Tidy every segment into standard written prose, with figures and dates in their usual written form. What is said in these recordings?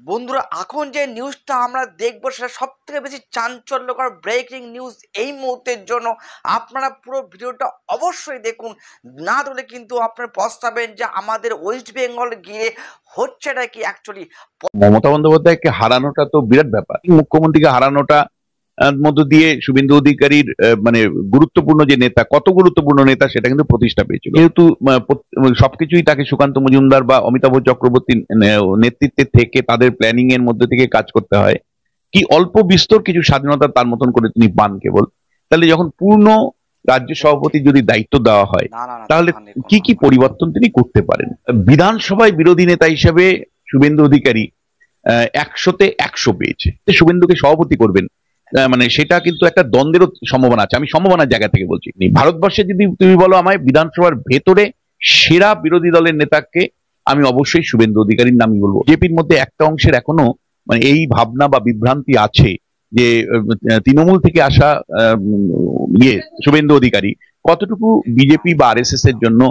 বন্ধুরা, এখন যে নিউজটা আমরা দেখবো সেটা সব থেকে বেশি চাঞ্চল্যকর ব্রেকিং নিউজ এই মুহূর্তের জন্য। আপনারা পুরো ভিডিওটা অবশ্যই দেখুন, না হলে কিন্তু আপনারা পস্তাবেন যে আমাদের ওয়েস্ট বেঙ্গল গিয়ে হচ্ছেটা কি অ্যাকচুয়ালি। মমতা বন্দ্যোপাধ্যায়কে হারানোটা তো বিরাট ব্যাপার। মুখ্যমন্ত্রীকে হারানোটা মধ্য দিয়ে শুভেন্দু অধিকারীর মানে গুরুত্বপূর্ণ যে নেতা, কত গুরুত্বপূর্ণ নেতা সেটা কিন্তু প্রতিষ্ঠা পেয়েছিল। যেহেতু সবকিছুই তাকে সুকান্ত মজুমদার বা অমিতাভ চক্রবর্তীর নেতৃত্বে থেকে তাদের প্ল্যানিং এর মধ্যে থেকে কাজ করতে হয়। কি অল্প বিস্তর কিছু স্বাধীনতা তার মতন করে তিনি পান কেবল। তাহলে যখন পূর্ণ রাজ্য সভাপতি যদি দায়িত্ব দেওয়া হয়, তাহলে কি কি পরিবর্তন তিনি করতে পারেন। বিধানসভায় বিরোধী নেতা হিসেবে শুভেন্দু অধিকারী 100-তে 100 পেয়েছে। শুভেন্দুকে সভাপতি করবেন, মানে সেটা কিন্তু একটা দ্বন্দ্বেরও সম্ভাবনা আছে। আমি সম্ভাবনার জায়গা থেকে বলছি। ভারতবর্ষে যদি তুমি বলো আমায় বিধানসভার ভেতরে সেরা বিরোধী দলের নেতাকে, আমি অবশ্যই শুভেন্দু অধিকারীর নামই বলবো। বিজেপির মধ্যে একটা অংশের এখনো মানে এই ভাবনা বা বিভ্রান্তি আছে যে তৃণমূল থেকে আসা শুভেন্দু অধিকারী কতটুকু বিজেপি বা আরএসএস এর জন্য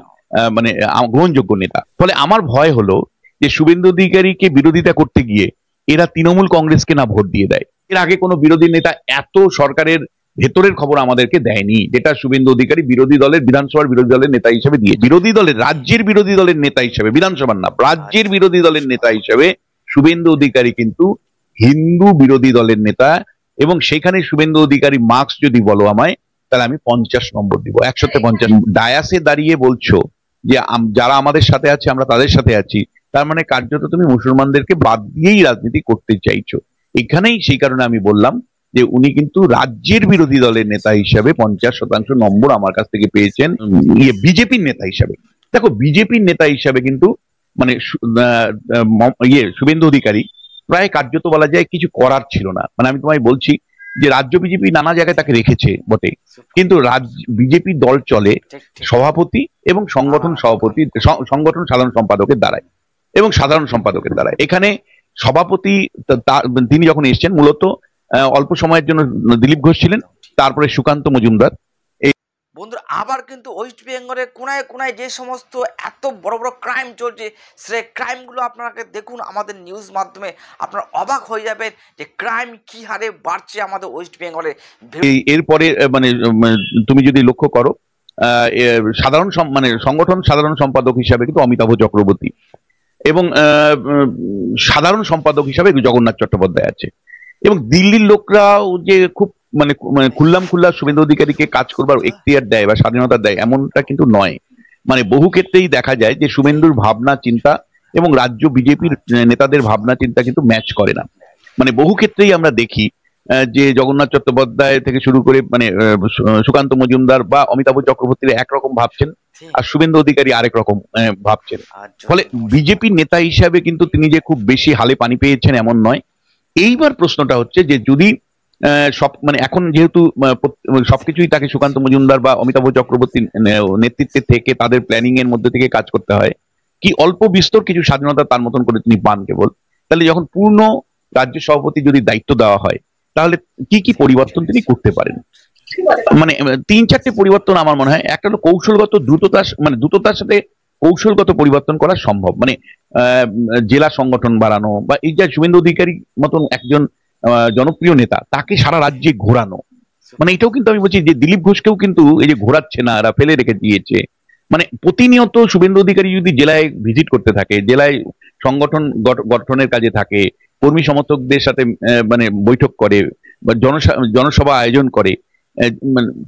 মানে গ্রহণযোগ্য নেতা। ফলে আমার ভয় হলো যে শুভেন্দু অধিকারীকে বিরোধিতা করতে গিয়ে এরা তৃণমূল কংগ্রেসকে না ভোট দিয়ে দেয়। এর আগে কোনো বিরোধী নেতা এত সরকারের ভেতরের খবর আমাদেরকে দেয়নি, যেটা শুভেন্দু অধিকারী বিরোধী দলের বিধানসভার বিরোধী দলের নেতা হিসেবে দিয়ে, বিরোধী দলের রাজ্যের বিরোধী দলের নেতা হিসেবে, বিধানসভার না রাজ্যের বিরোধী দলের নেতা হিসেবে শুভেন্দু অধিকারী কিন্তু হিন্দু বিরোধী দলের নেতা। এবং সেখানে শুভেন্দু অধিকারী মার্কস যদি বলো আমায়, তাহলে আমি 50 নম্বর দিব, 100-তে 50। ডায়াসে দাঁড়িয়ে বলছো যে যারা আমাদের সাথে আছে আমরা তাদের সাথে আছি, তার মানে কার্যত তুমি মুসলমানদেরকে বাদ দিয়েই রাজনীতি করতে চাইছো। এখানেই সেই কারণে আমি বললাম যে উনি কিন্তু রাজ্যের বিরোধী দলের নেতা হিসাবে 50% নম্বর আমার কাছ থেকে পেয়েছেন। বিজেপির নেতা হিসাবে দেখো, বিজেপির নেতা হিসাবে কিন্তু মানে শুভেন্দু অধিকারী প্রায় কার্যত বলা যায় কিছু করার ছিল না। মানে আমি তোমায় বলছি যে রাজ্য বিজেপি নানা জায়গায় তাকে রেখেছে বটে, কিন্তু বিজেপি দল চলে সভাপতি এবং সংগঠন সভাপতি, সংগঠন সাধারণ সম্পাদকের দ্বারাই এবং সাধারণ সম্পাদকের দ্বারাই। এখানে সভাপতি তিনি যখন এসছেন মূলত অল্প সময়ের জন্য দিলীপ ঘোষ ছিলেন, তারপরে সুকান্ত মজুমদার। বন্ধুরা, আবার কিন্তু ওয়েস্ট বেঙ্গলের কোনায় কোনায় যে সমস্ত এত বড় বড় ক্রাইম চলছে, সেই ক্রাইমগুলো আপনাকে দেখুন আমাদের নিউজ মাধ্যমে, আপনারা অবাক হয়ে যাবেন যে ক্রাইম কি হারে বাড়ছে আমাদের ওয়েস্ট বেঙ্গলে। এরপরে মানে তুমি যদি লক্ষ্য করো সাধারণ মানে সংগঠন সাধারণ সম্পাদক হিসাবে কিন্তু অমিতাভ চক্রবর্তী এবং সাধারণ সম্পাদক হিসাবে জগন্নাথ চট্টোপাধ্যায় আছে। এবং দিল্লির লোকরাও যে খুব মানে খুল্লাম খুল্লা শুভেন্দু অধিকারীকে কাজ করবার এখতিয়ার দেয় বা স্বাধীনতা দেয় এমনটা কিন্তু নয়। মানে বহু ক্ষেত্রেই দেখা যায় যে শুভেন্দুর ভাবনা চিন্তা এবং রাজ্য বিজেপির নেতাদের ভাবনা চিন্তা কিন্তু ম্যাচ করে না। মানে বহু ক্ষেত্রেই আমরা দেখি যে জগন্নাথ চট্টোপাধ্যায় থেকে শুরু করে মানে সুকান্ত মজুমদার বা অমিতাভ চক্রবর্তীরা একরকম ভাবছেন আর শুভেন্দু অধিকারী আরেক রকম ভাবছেন। ফলে বিজেপির নেতা হিসাবে কিন্তু তিনি যে খুব বেশি হালে পানি পেয়েছেন এমন নয়। এইবার প্রশ্নটা হচ্ছে যে যদি সব মানে এখন যেহেতু সবকিছুই তাকে সুকান্ত মজুমদার বা অমিতাভ চক্রবর্তীর নেতৃত্বে থেকে তাদের প্ল্যানিং এর মধ্যে থেকে কাজ করতে হয়, কি অল্প বিস্তর কিছু স্বাধীনতা তার মতন করে তিনি পান কেবল। তাহলে যখন পূর্ণ রাজ্য সভাপতি যদি দায়িত্ব দেওয়া হয়, তাহলে কি কি পরিবর্তন তিনি করতে পারেন। মানে 3-4টে পরিবর্তন আমার মনে হয়। একটা হলো কৌশলগত দ্রুততার সাথে কৌশলগত পরিবর্তন করা সম্ভব। মানে জেলা সংগঠন বাড়ানো বা এই যে শুভেন্দু অধিকারী মতন একজন জনপ্রিয় নেতা তাকে সারা রাজ্যে ঘোরানো। মানে এটাও কিন্তু আমি বলছি যে দিলীপ ঘোষকেও কিন্তু এই যে ঘোরাচ্ছে না, এরা ফেলে রেখে দিয়েছে। মানে প্রতিনিয়ত শুভেন্দু অধিকারী যদি জেলায় ভিজিট করতে থাকে, জেলায় সংগঠন গঠনের কাজে থাকে, কর্মী সমর্থকদের সাথে মানে বৈঠক করে বা জনসভা আয়োজন করে,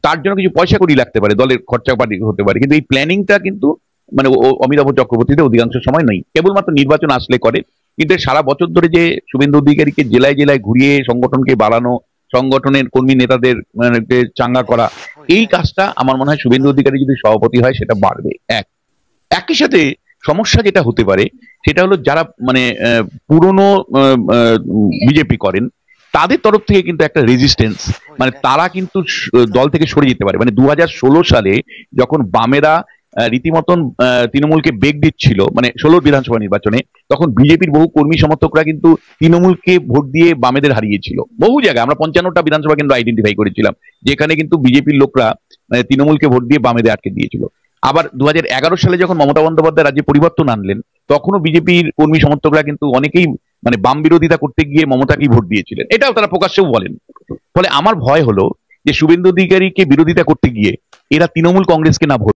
তার জন্য কিছু পয়সা কড়ি লাগতে পারে, দলের খরচাপাতি হতে পারে, কিন্তু এই প্ল্যানিংটা কিন্তু মানে অমিতাভ চক্রবর্তীতে অধিকাংশ সময় নেই, কেবলমাত্র নির্বাচন আসলে করে। কিন্তু সারা বছর ধরে যে শুভেন্দু অধিকারীকে জেলায় জেলায় ঘুরিয়ে সংগঠনকে বাড়ানো, সংগঠনের কর্মী নেতাদের চাঙ্গা করা, এই কাজটা আমার মনে হয় শুভেন্দু অধিকারী যদি সভাপতি হয় সেটা বাড়বে। একই সাথে সমস্যা যেটা হতে পারে সেটা হলো যারা মানে পুরনো বিজেপি করেন তাদের তরফ থেকে কিন্তু একটা রেজিস্ট্যান্স, মানে তারা কিন্তু দল থেকে সরে যেতে পারে। মানে 2016 সালে যখন বামেরা রীতিমতন তৃণমূলকে বেগ দিচ্ছিল মানে 16 বিধানসভা নির্বাচনে, তখন বিজেপির বহু কর্মী সমর্থকরা কিন্তু তৃণমূলকে ভোট দিয়ে বামেদের হারিয়েছিল। বহু জায়গায় আমরা 55টা বিধানসভা কিন্তু আইডেন্টিফাই করেছিলাম যেখানে কিন্তু বিজেপির লোকরা তৃণমূলকে ভোট দিয়ে বামেদের আটকে দিয়েছিল। আবার 2011 সালে যখন মমতা বন্দ্যোপাধ্যায় রাজ্যে পরিবর্তন আনলেন, তখনও বিজেপির কর্মী সমর্থকরা কিন্তু অনেকেই মানে বাম বিরোধিতা করতে গিয়ে মমতাকেই ভোট দিয়েছিলেন, এটাও তারা প্রকাশ্যেও বলেন। ফলে আমার ভয় হলো যে শুভেন্দু অধিকারীকে বিরোধিতা করতে গিয়ে এরা তৃণমূল কংগ্রেসকে না ভোট